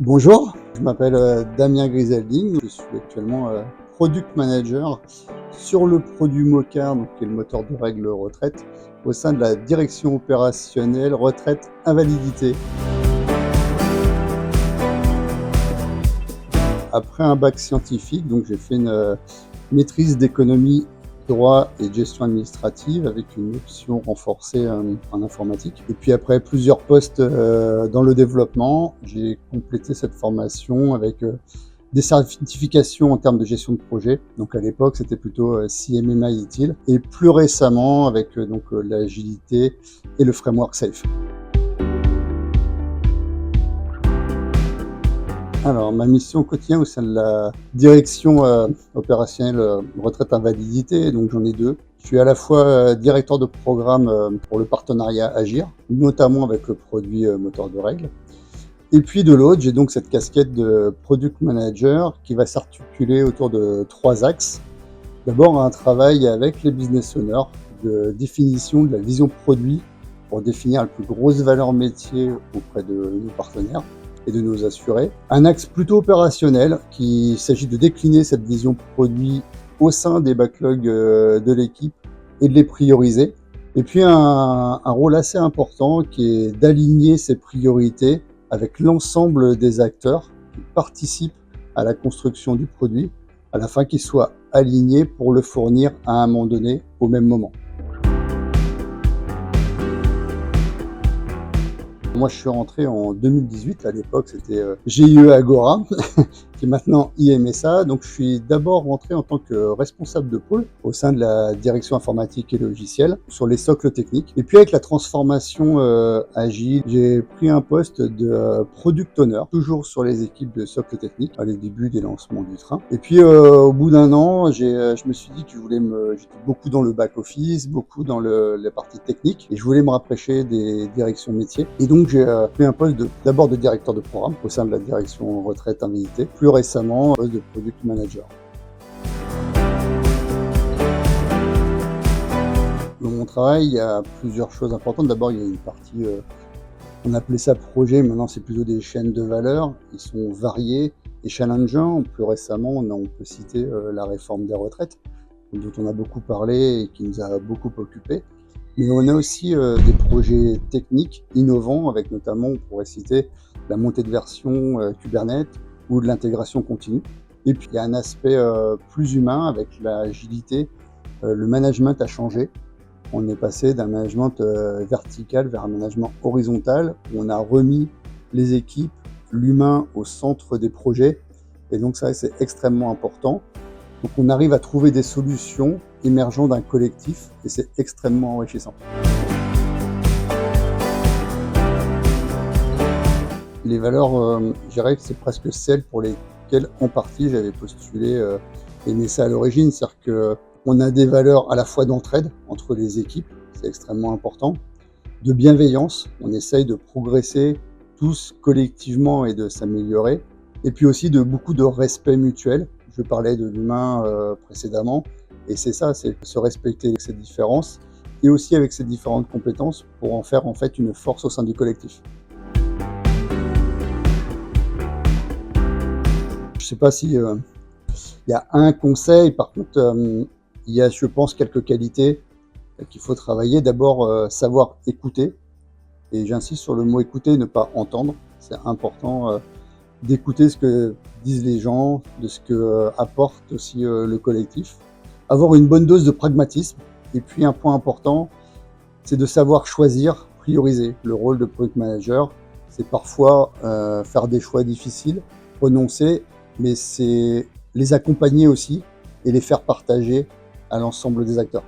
Bonjour, je m'appelle Damien Griselding, je suis actuellement Product Manager sur le produit Mocar, donc, qui est le moteur de règle retraite, au sein de la direction opérationnelle retraite invalidité. Après un bac scientifique, donc j'ai fait une maîtrise d'économie, droit et gestion administrative avec une option renforcée en informatique. Et puis après plusieurs postes dans le développement, j'ai complété cette formation avec des certifications en termes de gestion de projet. Donc à l'époque, c'était plutôt CMMI utile. Et plus récemment, avec l'agilité et le framework SAFe. Alors, ma mission au quotidien au sein de la direction opérationnelle retraite invalidité, donc j'en ai deux. Je suis à la fois directeur de programme pour le partenariat Agir, notamment avec le produit moteur de règle. Et puis de l'autre, j'ai donc cette casquette de product manager qui va s'articuler autour de trois axes. D'abord, un travail avec les business owners de définition de la vision produit pour définir la plus grosse valeur métier auprès de nos partenaires et de nos assurés. Un axe plutôt opérationnel qui s'agit de décliner cette vision produit au sein des backlogs de l'équipe et de les prioriser. Et puis un rôle assez important qui est d'aligner ces priorités avec l'ensemble des acteurs qui participent à la construction du produit, à la fin qu'ils soient alignés pour le fournir à un moment donné, au même moment. Moi, je suis rentré en 2018. À l'époque, c'était GIE Agora, qui est maintenant IMSA. Donc, je suis d'abord rentré en tant que responsable de pôle au sein de la direction informatique et logicielle sur les socles techniques. Et puis, avec la transformation agile, j'ai pris un poste de product owner, toujours sur les équipes de socle technique, à les débuts des lancements du train. Et puis, au bout d'un an, je me suis dit que j'étais beaucoup dans le back-office, beaucoup dans la partie technique, et je voulais me rapprocher des directions métiers. Et donc, j'ai pris un poste d'abord de directeur de programme au sein de la direction retraite invalidité, plus récemment, un poste de product manager. Dans mon travail, il y a plusieurs choses importantes. D'abord, il y a une partie, on appelait ça projet, maintenant c'est plutôt des chaînes de valeur. Ils sont variés et challengeants. Plus récemment, on peut citer la réforme des retraites, dont on a beaucoup parlé et qui nous a beaucoup occupés. Mais on a aussi des projets techniques innovants, avec notamment, on pourrait citer la montée de version Kubernetes ou de l'intégration continue. Et puis, il y a un aspect plus humain avec l'agilité. Le management a changé. On est passé d'un management vertical vers un management horizontal, où on a remis les équipes, l'humain au centre des projets. Et donc ça, c'est extrêmement important. Donc on arrive à trouver des solutions émergeant d'un collectif et c'est extrêmement enrichissant. Les valeurs, je dirais que c'est presque celles pour lesquelles en partie j'avais postulé MSA à l'origine, c'est-à-dire qu'on a des valeurs à la fois d'entraide entre les équipes, c'est extrêmement important, de bienveillance, on essaye de progresser tous collectivement et de s'améliorer, et puis aussi de beaucoup de respect mutuel. Je parlais de l'humain précédemment, et c'est ça, c'est se respecter avec ces différences, et aussi avec ces différentes compétences pour en faire en fait une force au sein du collectif. Je ne sais pas si il y a un conseil, par contre, il y a, je pense, quelques qualités qu'il faut travailler. D'abord, savoir écouter, et j'insiste sur le mot écouter, ne pas entendre. C'est important d'écouter ce que disent les gens, de ce que apporte aussi le collectif. Avoir une bonne dose de pragmatisme. Et puis un point important, c'est de savoir choisir, prioriser. Le rôle de product manager, c'est parfois faire des choix difficiles, renoncer, mais c'est les accompagner aussi et les faire partager à l'ensemble des acteurs.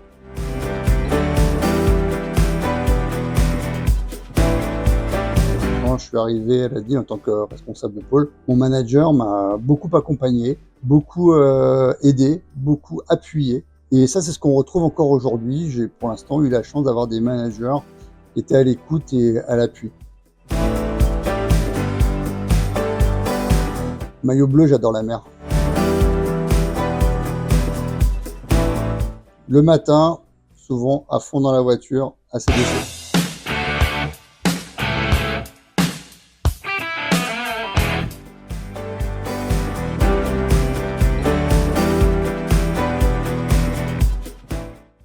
Quand je suis arrivé à la DIL en tant que responsable de pôle, mon manager m'a beaucoup accompagné, beaucoup aidé, beaucoup appuyé. Et ça, c'est ce qu'on retrouve encore aujourd'hui. J'ai pour l'instant eu la chance d'avoir des managers qui étaient à l'écoute et à l'appui. Maillot bleu, j'adore la mer. Le matin, souvent à fond dans la voiture, assez déchet.